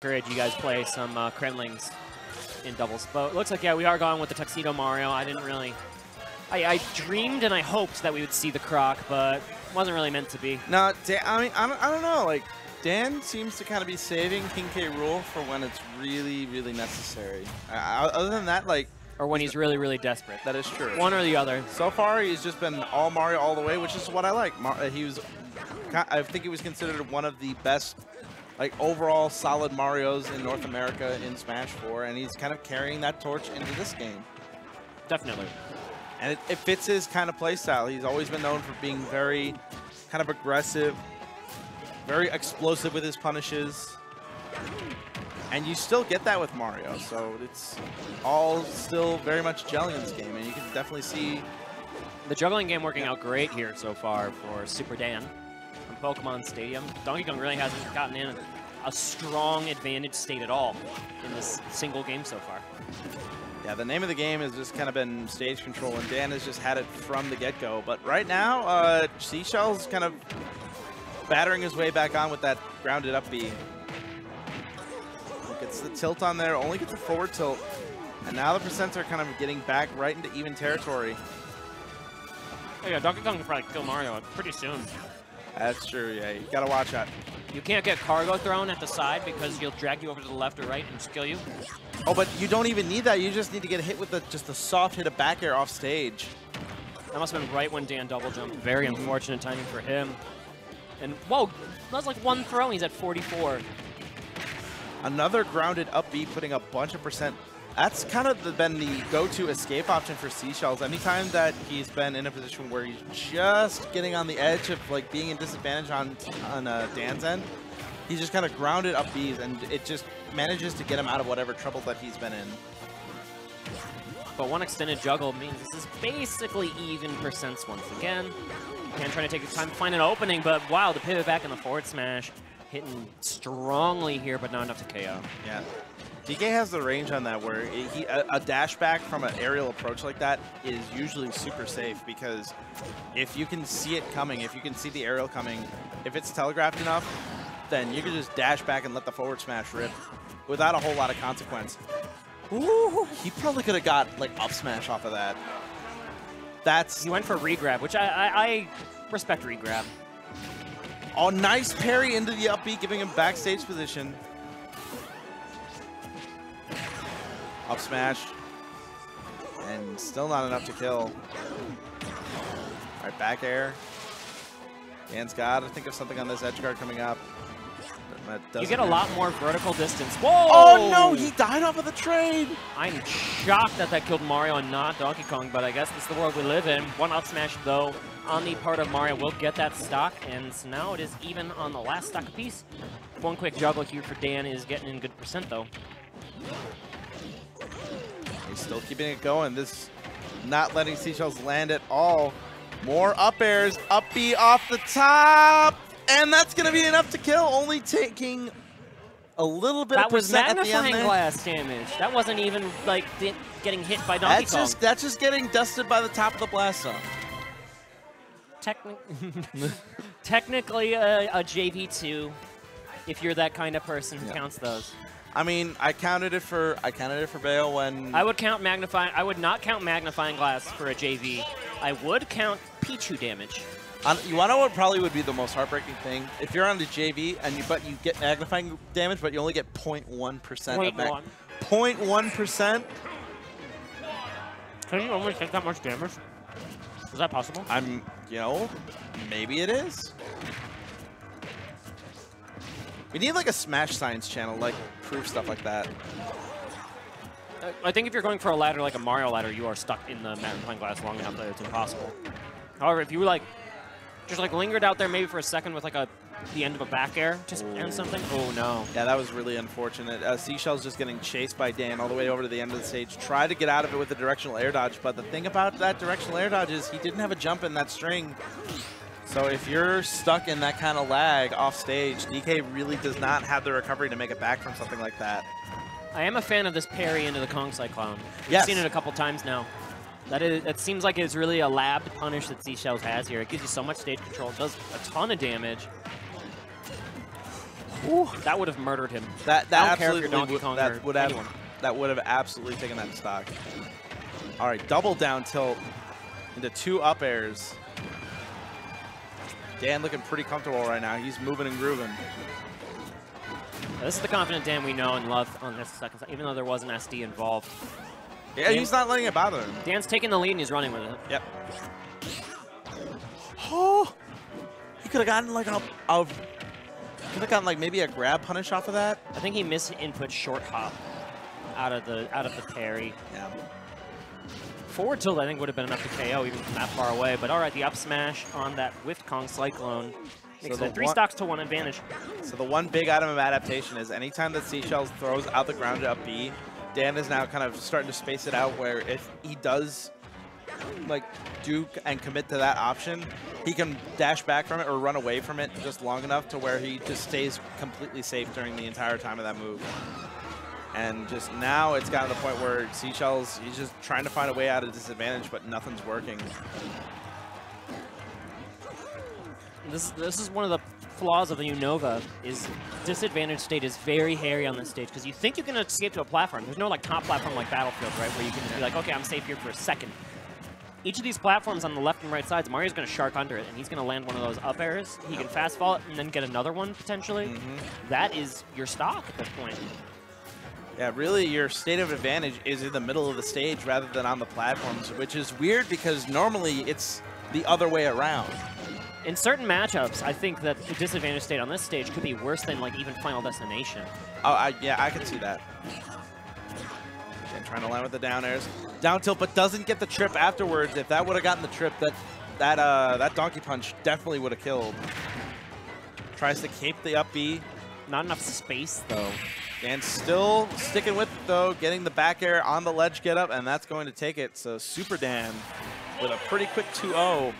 discourage you guys play some Kremlings in doubles. But it looks like, yeah, we are going with the Tuxedo Mario. I didn't really... I dreamed and I hoped that we would see the Croc, but wasn't really meant to be. No, I mean, I don't know. Like, Dan seems to kind of be saving King K. Rool for when it's really, really necessary. Other than that, like... Or when he's really, really desperate. That is true. One or the other. So far, he's just been all Mario all the way, which is what I like. I think he was considered one of the best, like, overall solid Marios in North America in Smash 4, and he's kind of carrying that torch into this game. Definitely. And it fits his kind of play style. He's always been known for being very kind of aggressive, very explosive with his punishes. And you still get that with Mario, so it's all still very much gelling in this game, and you can definitely see the juggling game working out great here so far for Super Dan from Pokemon Stadium. Donkey Kong really hasn't gotten in a strong advantage state at all in this single game so far. Yeah, the name of the game has just kind of been stage control, and Dan has just had it from the get-go. But right now, Seashells kind of battering his way back on with that grounded up B. Gets the tilt on there, only gets a forward tilt. And now the percents are kind of getting back right into even territory. Oh yeah, Donkey Kong can probably kill Mario pretty soon. That's true, yeah, you gotta watch out. You can't get cargo thrown at the side because he'll drag you over to the left or right and just kill you. Oh, but you don't even need that. You just need to get hit with just the soft hit of back air off stage. That must have been right when Dan double jumped. Very unfortunate timing for him. And whoa, that was like one throw. He's at 44. Another grounded up B, putting a bunch of percent. That's kind of been the go-to escape option for Seashells. Anytime that he's been in a position where he's just getting on the edge of like being in disadvantage on Dan's end, he's just kind of grounded up Bs, and it just manages to get him out of whatever trouble that he's been in. But one extended juggle means this is basically even percents once again. Dan trying to take his time to find an opening, but wow, the pivot back in the forward smash. Hitting strongly here, but not enough to KO. Yeah. DK has the range on that where a dash back from an aerial approach like that is usually super safe, because if you can see it coming, if you can see the aerial coming, if it's telegraphed enough, then you can just dash back and let the forward smash rip without a whole lot of consequence. Ooh, he probably could have got like up smash off of that. He went for regrab, which I respect regrab. Oh, nice parry into the up B, giving him backstage position. Up smash. And still not enough to kill. All right, back air. Dan's got to think of something on this edge guard coming up. You get a lot more vertical distance. Whoa! Oh no, he died off of the trade! I'm shocked that that killed Mario and not Donkey Kong, but I guess that's the world we live in. One up smash, though, on the part of Mario will get that stock, and so now it is even on the last stock apiece. One quick juggle here for Dan is getting in good percent, though. He's still keeping it going. This not letting Seashells land at all. More up airs, up B off the top, and that's going to be enough to kill, only taking a little bit of percent at the end there. That was magnifying glass damage. That wasn't even, like, getting hit by Donkey Kong. That's just getting dusted by the top of the blast zone. Technically a JV2, if you're that kind of person who counts those. I mean, I counted it for Bayo when I would count magnifying. I would not count magnifying glass for a JV. I would count Pichu damage. You want to know what probably would be the most heartbreaking thing? If you're on the JV and you get magnifying damage, but you only get 0.1%. 0.1%. Can you only take that much damage? Is that possible? You know, maybe it is. We need like a Smash Science channel, like proof stuff like that. I think if you're going for a ladder like a Mario ladder, you are stuck in the magnifying glass long enough that it's impossible. However, if you like just like lingered out there maybe for a second with like the end of a back air, just and something. Oh no. Yeah, that was really unfortunate. Seashells just getting chased by Dan all the way over to the end of the stage. Tried to get out of it with a directional air dodge, but the thing about that directional air dodge is he didn't have a jump in that string. So if you're stuck in that kind of lag off stage, DK really does not have the recovery to make it back from something like that. I am a fan of this parry into the Kong Cyclone. Yes. I've seen it a couple times now. It seems like it's really a labbed punish that Seashells has here. It gives you so much stage control. It does a ton of damage. Ooh, that would have murdered him. That I don't care if you're absolutely Donkey Kong would or have anyone. that would have absolutely taken that stock. All right, double down tilt into 2 up airs. Dan looking pretty comfortable right now. He's moving and grooving. This is the confident Dan we know and love on this second side, even though there was an SD involved. Yeah, he's not letting it bother him. Dan's taking the lead and he's running with it. Yep. Oh, he could have gotten like maybe a grab punish off of that. I think he missed input short hop out of the parry. Yeah. Forward tilt, I think, would have been enough to KO even from that far away. But all right, the up smash on that Whiffed Kong Cyclone makes it 3 stocks to 1 advantage. So the one big item of adaptation is anytime that Seashells throws out the ground to up B, Dan is now kind of starting to space it out where if he does like do and commit to that option, he can dash back from it or run away from it just long enough to where he just stays completely safe during the entire time of that move. And just now it's gotten to the point where Seashells, he's just trying to find a way out of disadvantage, but nothing's working. This is one of the flaws of the Unova, is disadvantage state is very hairy on this stage, because you think you can escape to a platform. There's no like top platform like Battlefield, right, where you can just be like, okay, I'm safe here for a second. Each of these platforms on the left and right sides, Mario's going to shark under it, and he's going to land one of those up airs. He can fast fall it and then get another one, potentially. That is your stock at this point. Yeah, really your state of advantage is in the middle of the stage rather than on the platforms, which is weird because normally it's the other way around. In certain matchups, I think that the disadvantage state on this stage could be worse than like even Final Destination. Oh, yeah, I can see that. Again, trying to land with the down airs. Down tilt, but doesn't get the trip afterwards. If that would have gotten the trip, that donkey punch definitely would have killed. Tries to cape the up B. Not enough space, though. And still sticking with it, though, getting the back air on the ledge get up, and that's going to take it. So Super Dan with a pretty quick 2-0.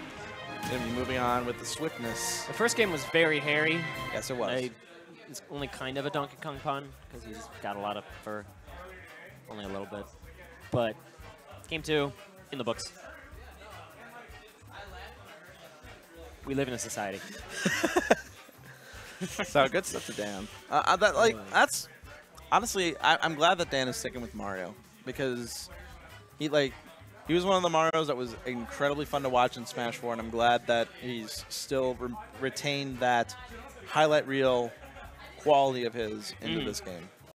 Going to be moving on with the swiftness. The first game was very hairy. Yes, it was. It's only kind of a Donkey Kong pun, because he's got a lot of fur. Only a little bit. But game 2, in the books. We live in a society. So good stuff to Dan. That's honestly, I'm glad that Dan is sticking with Mario, because he was one of the Marios that was incredibly fun to watch in Smash 4, and I'm glad that he's still retained that highlight reel quality of his into this game.